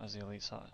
Where's the elite side?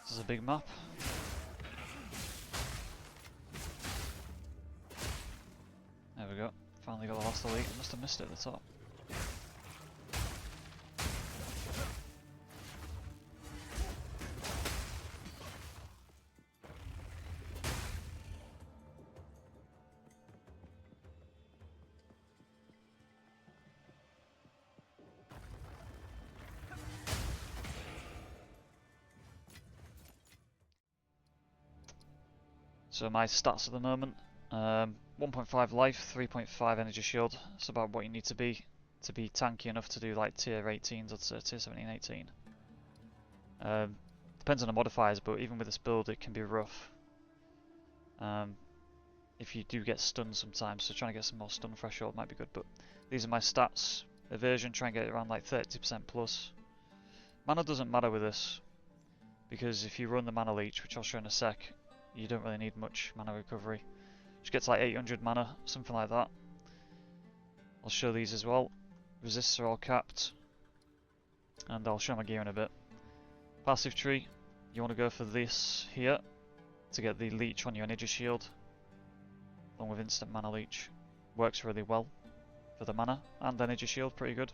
This is a big map. There we go. Finally got the last elite. Must have missed it at the top. So my stats at the moment, 1.5 life, 3.5 energy shield. That's about what you need to be tanky enough to do like tier 18s, I'd say, tier 17, 18. Depends on the modifiers, but even with this build it can be rough. If you do get stunned sometimes, so trying to get some more stun threshold might be good, but these are my stats. Evasion, try and get it around like 30% plus. Mana doesn't matter with this, because if you run the mana leech, which I'll show in a sec, you don't really need much mana recovery. Just get to like 800 mana, something like that. I'll show these as well. Resists are all capped, and I'll show my gear in a bit. Passive tree, you want to go for this here to get the leech on your energy shield, along with instant mana leech. Works really well for the mana and energy shield, pretty good.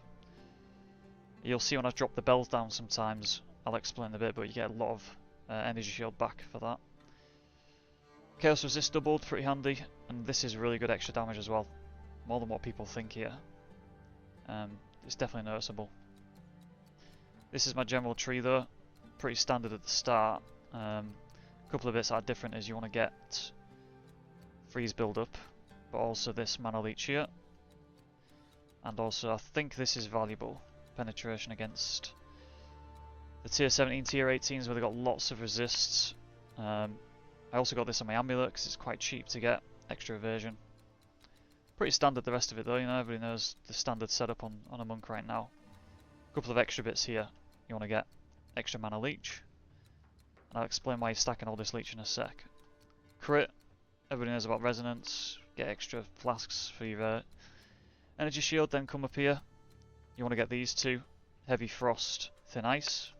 You'll see when I drop the bells down sometimes, I'll explain in a bit, but you get a lot of energy shield back for that. Chaos resist doubled, pretty handy, and this is really good extra damage as well. More than what people think here. It's definitely noticeable. This is my general tree though, pretty standard at the start. A couple of bits that are different is you want to get freeze build up, but also this mana leech here. And also I think this is valuable, penetration against the tier 17, tier 18s where they got lots of resists. I also got this on my amulet because it's quite cheap to get, extra evasion. Pretty standard the rest of it though, you know, everybody knows the standard setup on a monk right now. A couple of extra bits here. You want to get extra mana leech, and I'll explain why you're stacking all this leech in a sec. Crit, everybody knows about resonance, get extra flasks for your energy shield, then come up here. You want to get these two, heavy frost, thin ice.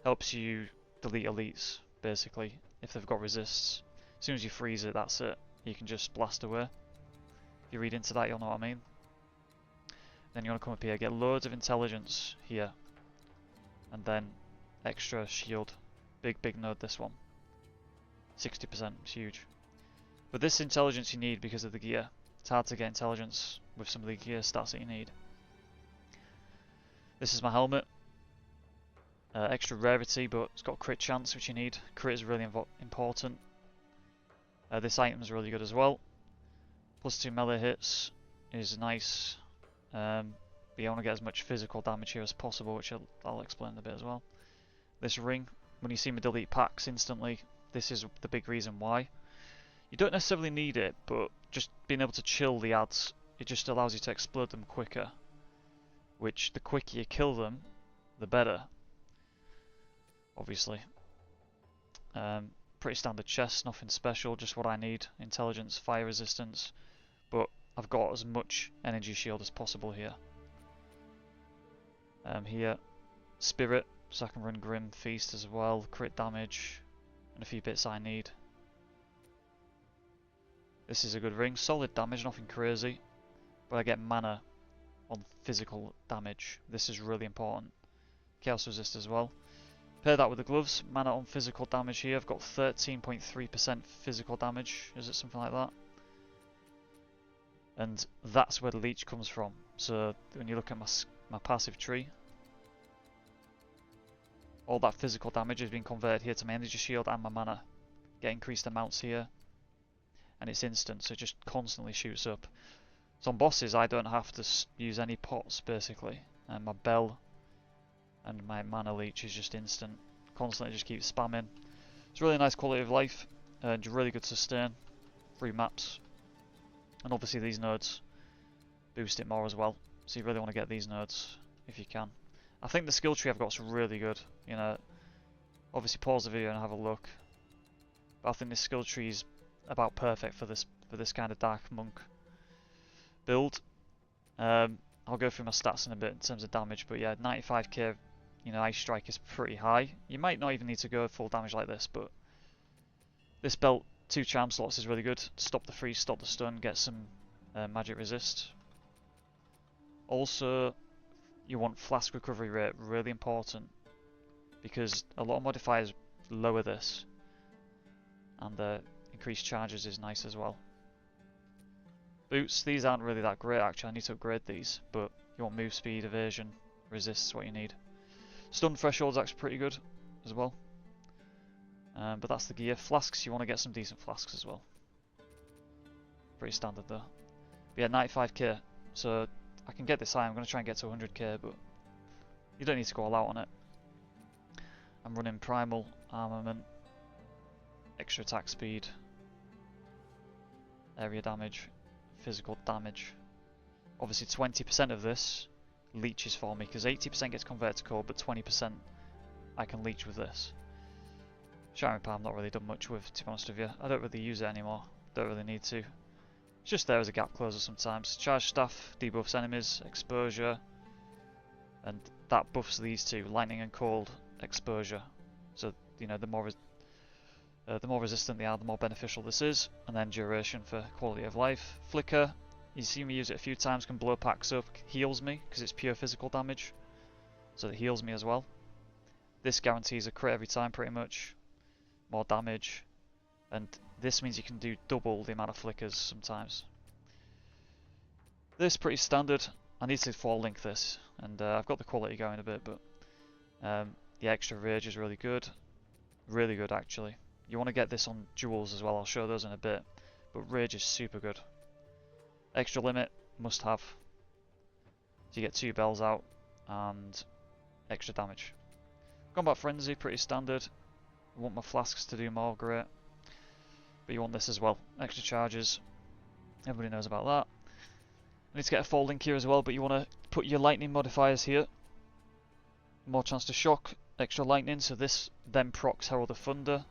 Helps you delete elites, basically. If they've got resists, as soon as you freeze it, that's it. You can just blast away. If you read into that, you'll know what I mean. Then you want to come up here, get loads of intelligence here, and then extra shield. Big node, this one. 60%, it's huge. But this intelligence you need because of the gear. It's hard to get intelligence with some of the gear stats that you need. This is my helmet. Extra rarity, but it's got crit chance, which you need. Crit is really important. This item is really good as well. +2 melee hits is nice. But you want to get as much physical damage here as possible, which I'll explain in a bit as well. This ring, when you see me delete packs instantly, this is the big reason why. You don't necessarily need it, but just being able to chill the ads, it just allows you to explode them quicker. Which, the quicker you kill them, the better. Obviously. Pretty standard chest, nothing special, just what I need. Intelligence, fire resistance, but I've got as much energy shield as possible here. Here, spirit, so I can run Grim Feast as well, crit damage, and a few bits I need. This is a good ring, solid damage, nothing crazy, but I get mana on physical damage. This is really important. Chaos resist as well. Pair that with the gloves, mana on physical damage here. I've got 13.3% physical damage, is it something like that? And that's where the Leech comes from. So when you look at my passive tree, all that physical damage has been converted here to my energy shield and my mana. Get increased amounts here, and it's instant, so it just constantly shoots up. So on bosses I don't have to use any pots basically, and my bell and my mana leech is just instant. Constantly just keep spamming. It's really nice quality of life, and really good sustain. 3 maps. And obviously these nodes boost it more as well. So you really want to get these nodes if you can. I think the skill tree I've got is really good. You know, obviously pause the video and have a look. But I think this skill tree is about perfect for this kind of dark monk build. I'll go through my stats in a bit in terms of damage, but yeah, 95k, you know, Ice Strike is pretty high. You might not even need to go full damage like this, but this belt, 2 charm slots is really good. Stop the freeze, stop the stun, get some magic resist. Also, you want flask recovery rate, really important, because a lot of modifiers lower this, and increased charges is nice as well. Boots, these aren't really that great actually, I need to upgrade these, but you want move speed, evasion, resist is what you need. Stun threshold's actually pretty good as well. But that's the gear. Flasks, you want to get some decent flasks as well. Pretty standard though. But yeah, 95k, so I can get this high. I'm going to try and get to 100k, but you don't need to go all out on it. I'm running primal armament, extra attack speed, area damage, physical damage. Obviously 20% of this leeches for me, because 80% gets converted to cold, but 20% I can leech with this. Shining Palm not really done much with, to be honest with you. I don't really use it anymore, don't really need to. It's just there as a gap closer sometimes. Charge Staff debuffs enemies, exposure, and that buffs these two, lightning and cold exposure. So, you know, the more resistant they are, the more beneficial this is. And then duration for quality of life. Flicker, you see me use it a few times, can blow packs up, heals me, because it's pure physical damage. So it heals me as well. This guarantees a crit every time pretty much. More damage. And this means you can do double the amount of flickers sometimes. This pretty standard. I need to fall link this, and I've got the quality going a bit, but the extra rage is really good. Really good actually. You want to get this on jewels as well, I'll show those in a bit. But rage is super good. Extra limit, must have. So you get 2 bells out and extra damage. Combat Frenzy, pretty standard. I want my flasks to do more, great. But you want this as well. Extra charges. Everybody knows about that. I need to get a fall link here as well, but you want to put your lightning modifiers here. More chance to shock, extra lightning, so this then procs Herald of Thunder.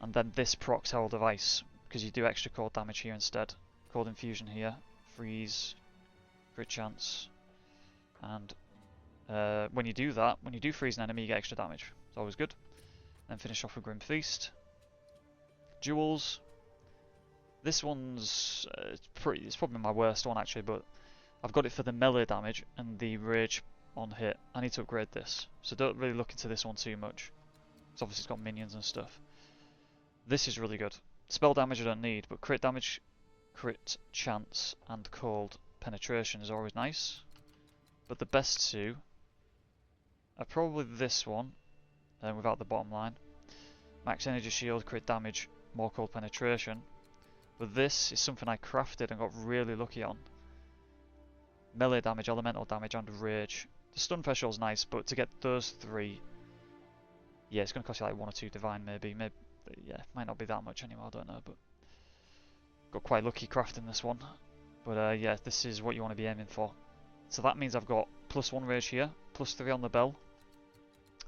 And then this procs Herald of Ice, because you do extra cold damage here instead. Cold Infusion here, freeze, crit chance. And when you do that, when you do freeze an enemy, you get extra damage. It's always good. Then finish off with Grim Feast. Jewels. This one's it's probably my worst one actually, but I've got it for the melee damage and the rage on hit. I need to upgrade this, so don't really look into this one too much. It's obviously got minions and stuff. This is really good. Spell damage I don't need, but crit damage, crit chance, and cold penetration is always nice. But the best two are probably this one, without the bottom line. Max energy shield, crit damage, more cold penetration. But this is something I crafted and got really lucky on. Melee damage, elemental damage, and rage. The stun threshold's nice, but to get those 3, yeah, it's going to cost you like 1 or 2 divine maybe. Yeah, might not be that much anymore, I don't know, but got quite lucky crafting this one. But yeah, this is what you want to be aiming for. So that means I've got +1 rage here, +3 on the bell,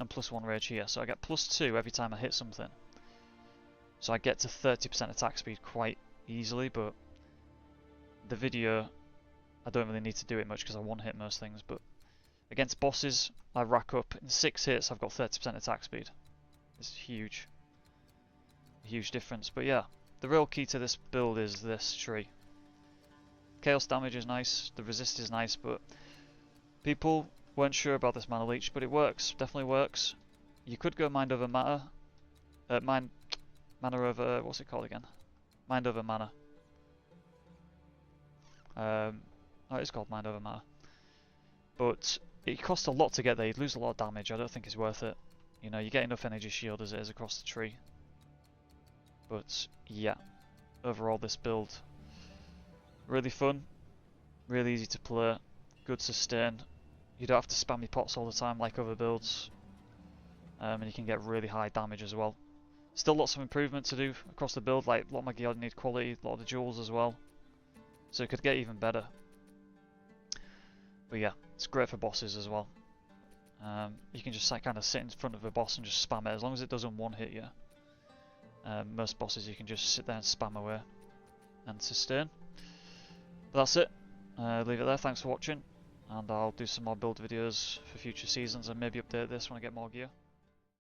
and +1 rage here. So I get +2 every time I hit something. So I get to 30% attack speed quite easily, but the video, I don't really need to do it much because I one-hit most things, but against bosses, I rack up, in 6 hits I've got 30% attack speed. It's huge. A huge difference, but yeah, the real key to this build is this tree. Chaos damage is nice, the resist is nice, but people weren't sure about this mana leech, but it works, definitely works. You could go mind over matter, mana over, what's it called again? Mind over mana. Oh, it's called mind over matter. But it costs a lot to get there, you'd lose a lot of damage, I don't think it's worth it. You know, you get enough energy shield as it is across the tree. But yeah, overall this build, really fun, really easy to play, good sustain. You don't have to spam your pots all the time like other builds. And you can get really high damage as well. Still lots of improvement to do across the build, like a lot of my gear need quality, a lot of the jewels as well. So it could get even better. But yeah, it's great for bosses as well. You can just kind of sit in front of a boss and just spam it, as long as it doesn't one-hit you. Most bosses you can just sit there and spam away and sustain. But that's it. Leave it there, thanks for watching. And I'll do some more build videos for future seasons and maybe update this when I get more gear.